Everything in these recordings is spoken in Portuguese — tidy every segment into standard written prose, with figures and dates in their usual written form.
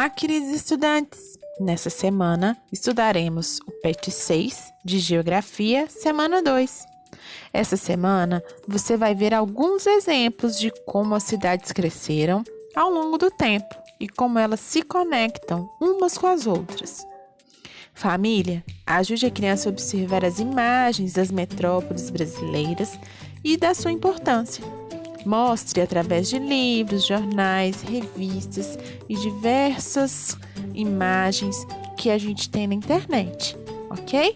Olá, queridos estudantes! Nessa semana, estudaremos o PET 6 de Geografia, semana 2. Essa semana, você vai ver alguns exemplos de como as cidades cresceram ao longo do tempo e como elas se conectam umas com as outras. Família, ajude a criança a observar as imagens das metrópoles brasileiras e da sua importância. Mostre através de livros, jornais, revistas e diversas imagens que a gente tem na internet, ok?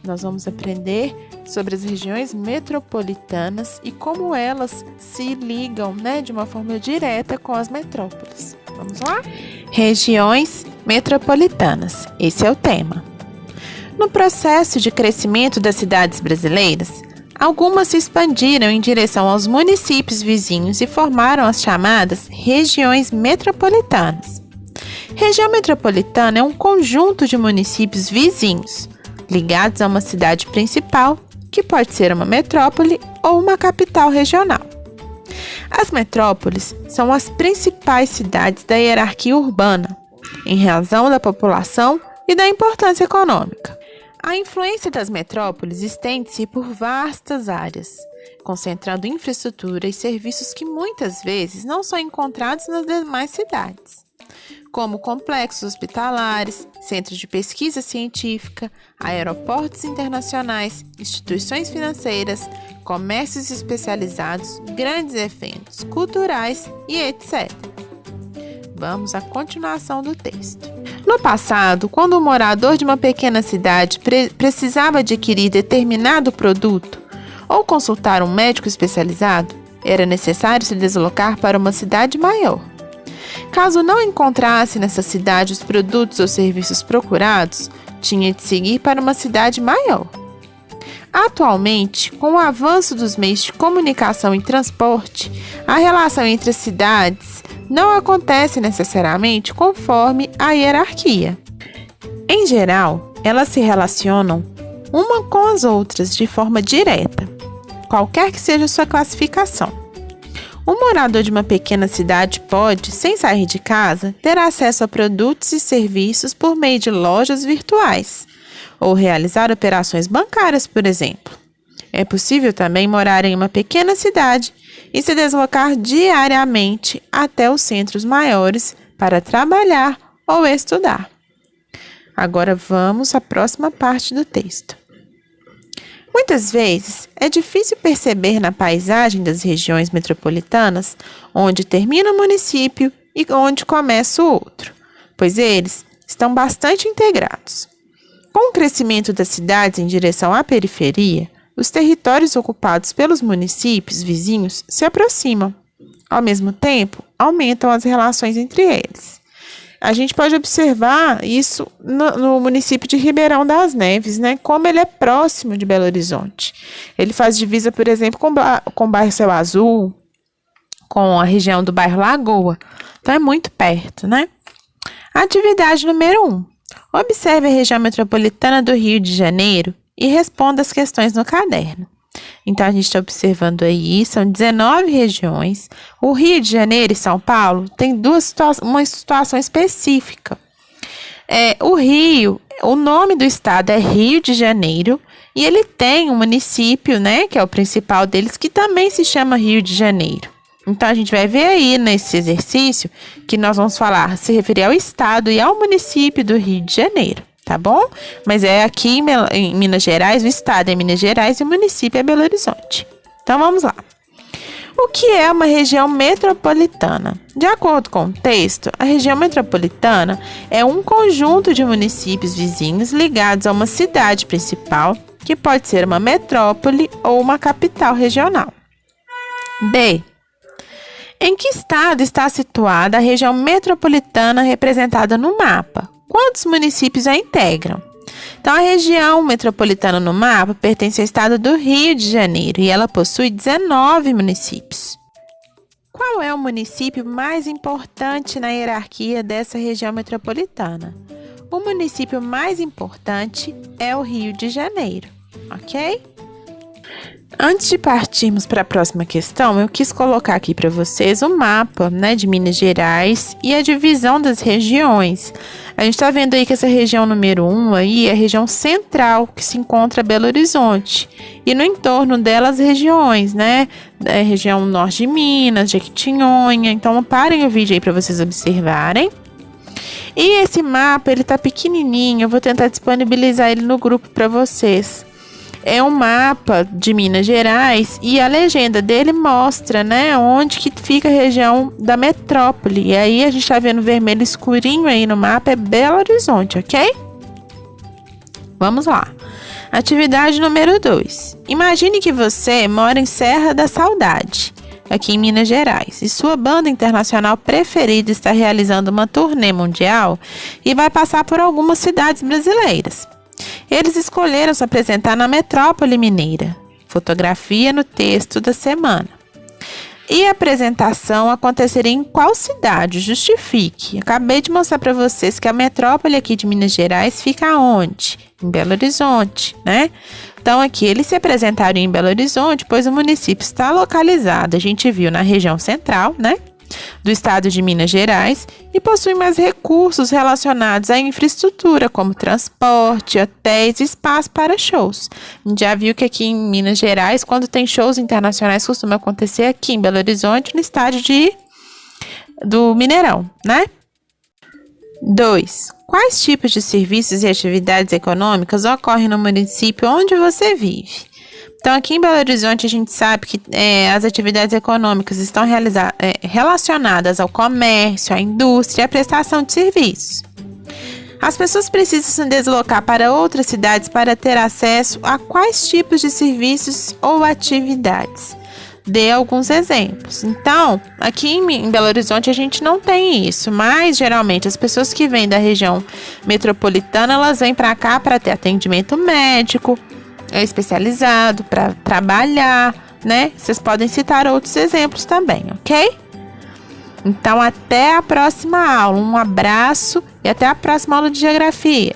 Nós vamos aprender sobre as regiões metropolitanas e como elas se ligam, de uma forma direta com as metrópoles. Vamos lá? Regiões metropolitanas, esse é o tema. No processo de crescimento das cidades brasileiras, algumas se expandiram em direção aos municípios vizinhos e formaram as chamadas regiões metropolitanas. Região metropolitana é um conjunto de municípios vizinhos, ligados a uma cidade principal, que pode ser uma metrópole ou uma capital regional. As metrópoles são as principais cidades da hierarquia urbana, em razão da população e da importância econômica. A influência das metrópoles estende-se por vastas áreas, concentrando infraestrutura e serviços que muitas vezes não são encontrados nas demais cidades, como complexos hospitalares, centros de pesquisa científica, aeroportos internacionais, instituições financeiras, comércios especializados, grandes eventos culturais e etc. Vamos à continuação do texto. No passado, quando um morador de uma pequena cidade precisava adquirir determinado produto ou consultar um médico especializado, era necessário se deslocar para uma cidade maior. Caso não encontrasse nessa cidade os produtos ou serviços procurados, tinha de seguir para uma cidade maior. Atualmente, com o avanço dos meios de comunicação e transporte, a relação entre as cidades não acontece necessariamente conforme a hierarquia. Em geral, elas se relacionam uma com as outras de forma direta, qualquer que seja sua classificação. Um morador de uma pequena cidade pode, sem sair de casa, ter acesso a produtos e serviços por meio de lojas virtuais, ou realizar operações bancárias, por exemplo. É possível também morar em uma pequena cidade e se deslocar diariamente até os centros maiores para trabalhar ou estudar. Agora vamos à próxima parte do texto. Muitas vezes é difícil perceber na paisagem das regiões metropolitanas onde termina o município e onde começa o outro, pois eles estão bastante integrados. Com o crescimento das cidades em direção à periferia, os territórios ocupados pelos municípios vizinhos se aproximam. Ao mesmo tempo, aumentam as relações entre eles. A gente pode observar isso no município de Ribeirão das Neves, como ele é próximo de Belo Horizonte. Ele faz divisa, por exemplo, com o bairro Céu Azul, com a região do bairro Lagoa. Então, é muito perto, Atividade número 1. Observe a região metropolitana do Rio de Janeiro e responda as questões no caderno. Então, a gente está observando aí, são 19 regiões. O Rio de Janeiro e São Paulo tem uma situação específica. O Rio, o nome do estado é Rio de Janeiro, e ele tem um município, que é o principal deles, que também se chama Rio de Janeiro. Então, a gente vai ver aí nesse exercício que nós vamos se referir ao estado e ao município do Rio de Janeiro. Tá bom? Mas é aqui em Minas Gerais, o estado é Minas Gerais e o município é Belo Horizonte. Então, vamos lá. O que é uma região metropolitana? De acordo com o texto, a região metropolitana é um conjunto de municípios vizinhos ligados a uma cidade principal, que pode ser uma metrópole ou uma capital regional. B. Em que estado está situada a região metropolitana representada no mapa? Quantos municípios a integram? Então, a região metropolitana no mapa pertence ao estado do Rio de Janeiro e ela possui 19 municípios. Qual é o município mais importante na hierarquia dessa região metropolitana? O município mais importante é o Rio de Janeiro, ok? Antes de partirmos para a próxima questão, eu quis colocar aqui para vocês o mapa, né, de Minas Gerais e a divisão das regiões. A gente está vendo aí que essa região número 1 aí é a região central, que se encontra Belo Horizonte. E no entorno dela as regiões, né, região norte de Minas, Jequitinhonha. Então parem o vídeo aí para vocês observarem. E esse mapa, ele tá pequenininho, eu vou tentar disponibilizar ele no grupo para vocês. É um mapa de Minas Gerais e a legenda dele mostra, né, onde que fica a região da metrópole. E aí a gente tá vendo vermelho escurinho aí no mapa, é Belo Horizonte, ok? Vamos lá. Atividade número 2. Imagine que você mora em Serra da Saudade, aqui em Minas Gerais, e sua banda internacional preferida está realizando uma turnê mundial e vai passar por algumas cidades brasileiras. Eles escolheram se apresentar na metrópole mineira. Fotografia no texto da semana. E a apresentação aconteceria em qual cidade? Justifique. Acabei de mostrar para vocês que a metrópole aqui de Minas Gerais fica onde? Em Belo Horizonte, né? Então aqui eles se apresentaram em Belo Horizonte, pois o município está localizado, a gente viu, na região central, né, do estado de Minas Gerais, e possui mais recursos relacionados à infraestrutura, como transporte, hotéis e espaço para shows. A gente já viu que aqui em Minas Gerais, quando tem shows internacionais, costuma acontecer aqui em Belo Horizonte, no estádio do Mineirão, né? 2. Quais tipos de serviços e atividades econômicas ocorrem no município onde você vive? Então, aqui em Belo Horizonte, a gente sabe que as atividades econômicas estão relacionadas ao comércio, à indústria e à prestação de serviços. As pessoas precisam se deslocar para outras cidades para ter acesso a quais tipos de serviços ou atividades? Dê alguns exemplos. Então, aqui em Belo Horizonte a gente não tem isso, mas geralmente as pessoas que vêm da região metropolitana, elas vêm para cá para ter atendimento médico, especializado, para trabalhar, né? Vocês podem citar outros exemplos também, ok? Então, até a próxima aula. Um abraço e até a próxima aula de geografia.